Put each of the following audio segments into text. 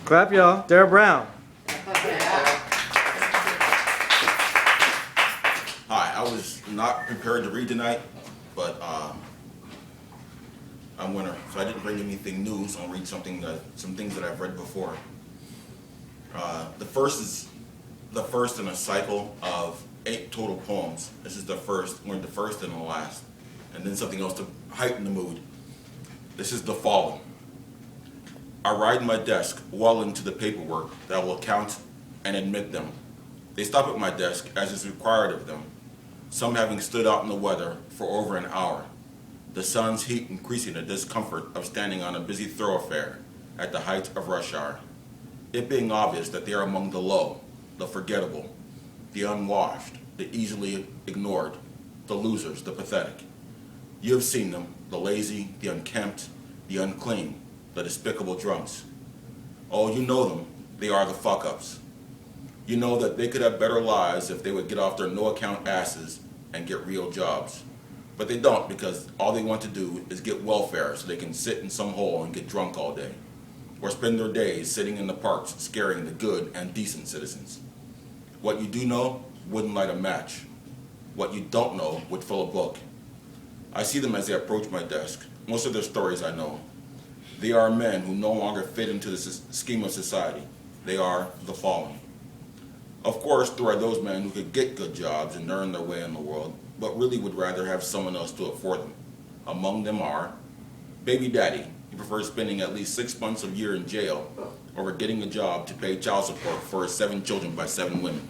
Clap, y'all. Theyre Brown. Hi, I was not prepared to read tonight, but I'm winner, so I didn't bring anything new. So I'll read some things that I've read before. The first is the first in a cycle of 8 total poems. This is the first. We're the first and the last, and then something else to heighten the mood. This is The Fallen. I ride my desk well into the paperwork that will count and admit them. They stop at my desk as is required of them, some having stood out in the weather for over an hour, the sun's heat increasing the discomfort of standing on a busy thoroughfare at the height of rush hour, it being obvious that they are among the low, the forgettable, the unwashed, the easily ignored, the losers, the pathetic. You have seen them, the lazy, the unkempt, the unclean, the despicable drunks. Oh, you know them, they are the fuck-ups. You know that they could have better lives if they would get off their no-account asses and get real jobs. But they don't, because all they want to do is get welfare so they can sit in some hole and get drunk all day, or spend their days sitting in the parks scaring the good and decent citizens. What you do know wouldn't light a match. What you don't know would fill a book. I see them as they approach my desk. Most of their stories I know. They are men who no longer fit into the scheme of society. They are the fallen. Of course, there are those men who could get good jobs and earn their way in the world, but really would rather have someone else do it for them. Among them are Baby Daddy. He prefers spending at least 6 months a year in jail over getting a job to pay child support for his 7 children by 7 women.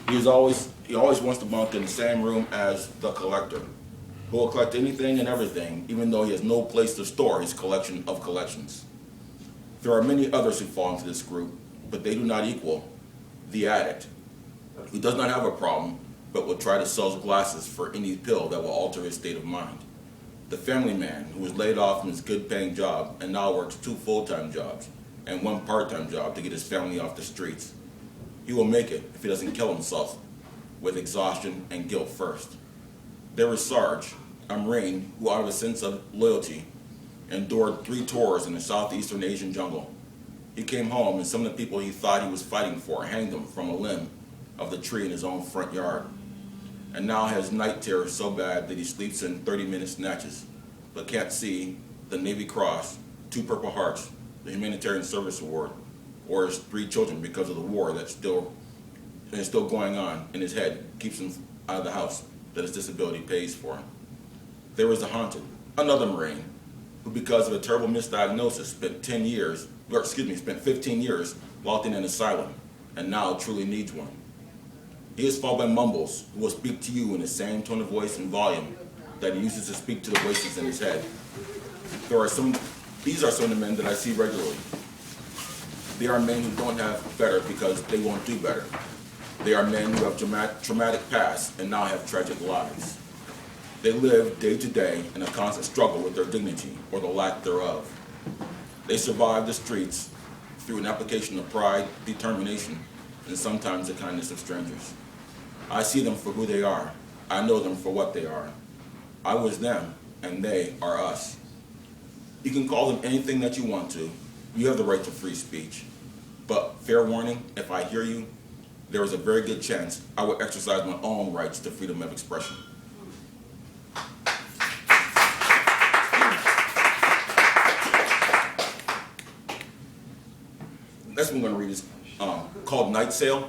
He always wants to bunk in the same room as the collector, who will collect anything and everything, even though he has no place to store his collection of collections. There are many others who fall into this group, but they do not equal the addict, who does not have a problem, but will try to sell glasses for any pill that will alter his state of mind. The family man, who was laid off from his good-paying job and now works 2 full-time jobs and 1 part-time job to get his family off the streets. He will make it if he doesn't kill himself with exhaustion and guilt first. There is Sarge, a Marine who, out of a sense of loyalty, endured 3 tours in the southeastern Asian jungle. He came home and some of the people he thought he was fighting for hanged him from a limb of the tree in his own front yard, and now has night terrors so bad that he sleeps in 30-minute snatches, but can't see the Navy Cross, 2 Purple Hearts, the Humanitarian Service Award, or his 3 children because of the war that's still going on in his head, keeps him out of the house that his disability pays for him. There is the Haunted, another Marine, who because of a terrible misdiagnosis spent 15 years locked in an asylum, and now truly needs one. He is followed by Mumbles, who will speak to you in the same tone of voice and volume that he uses to speak to the voices in his head. These are some of the men that I see regularly. They are men who don't have better because they won't do better. They are men who have traumatic pasts and now have tragic lives. They live day to day in a constant struggle with their dignity or the lack thereof. They survive the streets through an application of pride, determination, and sometimes the kindness of strangers. I see them for who they are. I know them for what they are. I was them, and they are us. You can call them anything that you want to. You have the right to free speech. But fair warning, if I hear you, there is a very good chance I will exercise my own rights to freedom of expression. Next one I'm going to read is called Night Sail.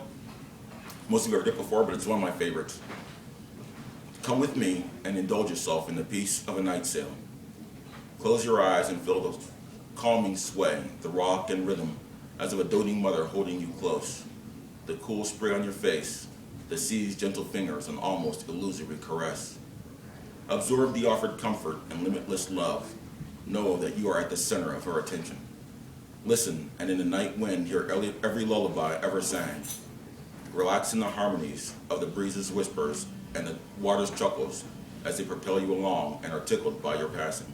Most of you have heard it before, but it's one of my favorites. Come with me and indulge yourself in the peace of a night sail. Close your eyes and feel the calming sway, the rock and rhythm, as of a doting mother holding you close. The cool spray on your face, the sea's gentle fingers, an almost illusory caress. Absorb the offered comfort and limitless love. Know that you are at the center of her attention. Listen, and in the night wind hear every lullaby ever sang. Relax in the harmonies of the breeze's whispers and the water's chuckles as they propel you along and are tickled by your passing.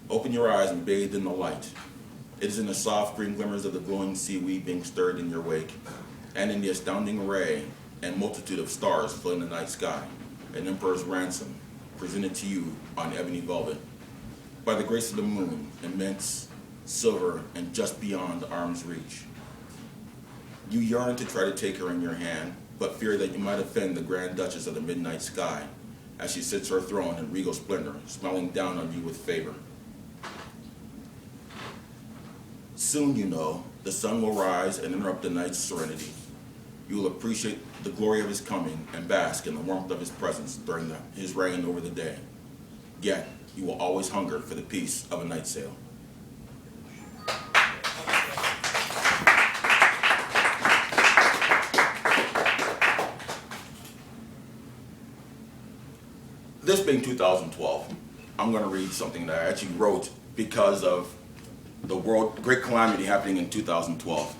Open your eyes and bathe in the light. It is in the soft green glimmers of the glowing seaweed being stirred in your wake, and in the astounding array and multitude of stars filling the night sky, an emperor's ransom presented to you on ebony velvet. By the grace of the moon, immense, silver, and just beyond arm's reach. You yearn to try to take her in your hand, but fear that you might offend the Grand Duchess of the Midnight Sky as she sits her throne in regal splendor, smiling down on you with favor. Soon, you know, the sun will rise and interrupt the night's serenity. You will appreciate the glory of his coming and bask in the warmth of his presence during his reign over the day. Yet, you will always hunger for the peace of a night sail. This being 2012, I'm going to read something that I actually wrote because of the great calamity happening in 2012.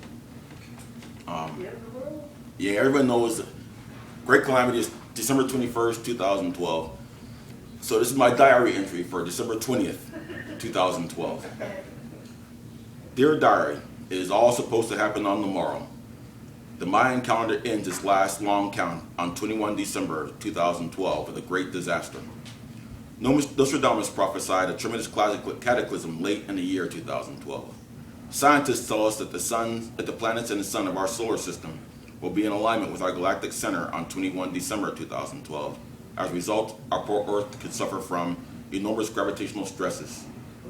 Yeah, everyone knows great calamity is December 21st, 2012. So this is my diary entry for December 20th, 2012. Dear Diary, it is all supposed to happen on the morrow. The Mayan calendar ends its last long count on 21 December 2012 with a great disaster. Nostradamus prophesied a tremendous cataclysm late in the year 2012. Scientists tell us that the planets and the sun of our solar system will be in alignment with our galactic center on 21 December 2012. As a result, our poor Earth could suffer from enormous gravitational stresses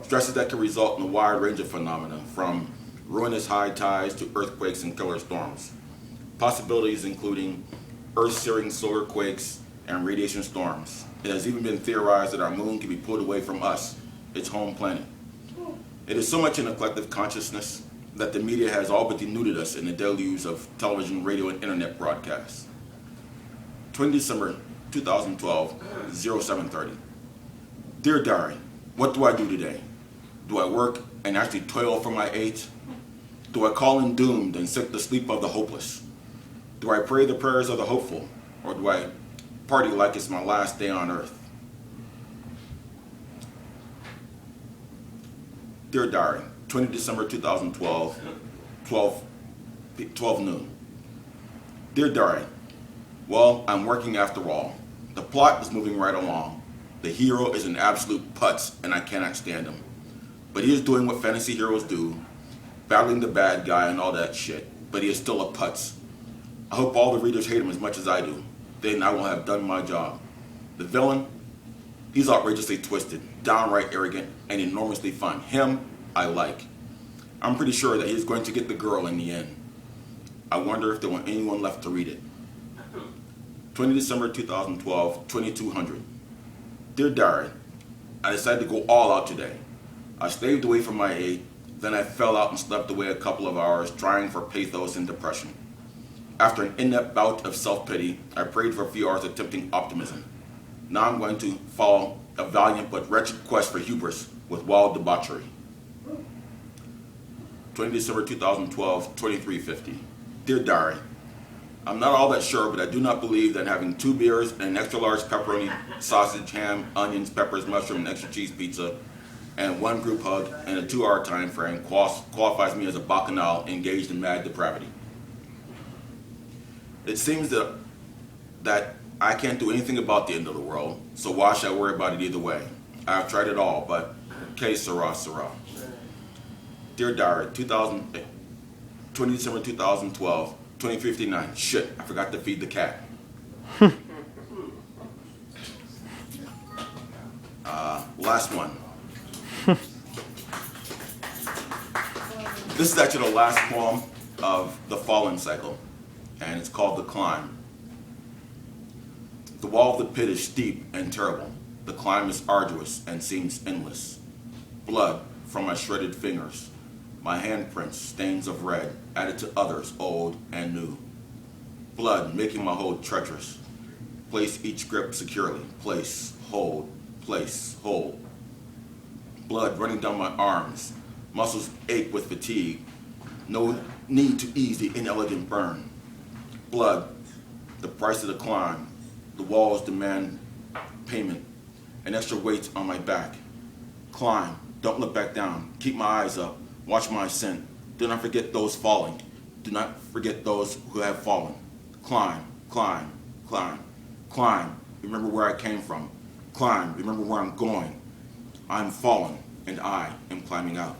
that can result in a wide range of phenomena, from ruinous high tides to earthquakes and killer storms. Possibilities including earth-searing solar quakes and radiation storms. It has even been theorized that our moon can be pulled away from us, its home planet. It is so much in the collective consciousness that the media has all but denuded us in the deluge of television, radio, and internet broadcasts. 20 December 2012, 0730. Dear Diary, what do I do today? Do I work and actually toil for my 8? Do I call in doomed and seek the sleep of the hopeless? Do I pray the prayers of the hopeful, or do I party like it's my last day on earth? Dear Diary, 20 December 2012, 12 noon. Dear Diary, well, I'm working after all. The plot is moving right along. The hero is an absolute putz, and I cannot stand him. But he is doing what fantasy heroes do, battling the bad guy and all that shit, but he is still a putz. I hope all the readers hate him as much as I do. Then I will have done my job. The villain, he's outrageously twisted, downright arrogant, and enormously fun. Him, I like. I'm pretty sure that he's going to get the girl in the end. I wonder if there was anyone left to read it. 20 December 2012, 2200. Dear Diary, I decided to go all out today. I slaved away from my 8, then I fell out and slept away a couple of hours trying for pathos and depression. After an in-depth bout of self-pity, I prayed for a few hours attempting optimism. Now I'm going to follow a valiant but wretched quest for hubris with wild debauchery. 20 December 2012, 2350. Dear Diary, I'm not all that sure, but I do not believe that having 2 beers and an extra large pepperoni, sausage, ham, onions, peppers, mushroom, and extra cheese pizza, and 1 group hug and a 2-hour time frame qualifies me as a bacchanal engaged in mad depravity. It seems that I can't do anything about the end of the world, so why should I worry about it either way? I've tried it all, but que sera, sera. Dear Diary, 20 December 2012, 2059. Shit, I forgot to feed the cat. Last one. This is actually the last poem of the Fallen cycle, and it's called The Climb. The wall of the pit is steep and terrible. The climb is arduous and seems endless. Blood from my shredded fingers. My handprints, stains of red, added to others, old and new. Blood making my hold treacherous. Place each grip securely. Place, hold, Blood running down my arms. Muscles ache with fatigue. No need to ease the inelegant burn. Blood, the price of the climb. The walls demand payment. An extra weight on my back. Climb, don't look back down. Keep my eyes up. Watch my ascent. Do not forget those falling. Do not forget those who have fallen. Climb, climb, climb, climb. Remember where I came from. Climb, remember where I'm going. I'm fallen, and I am climbing out.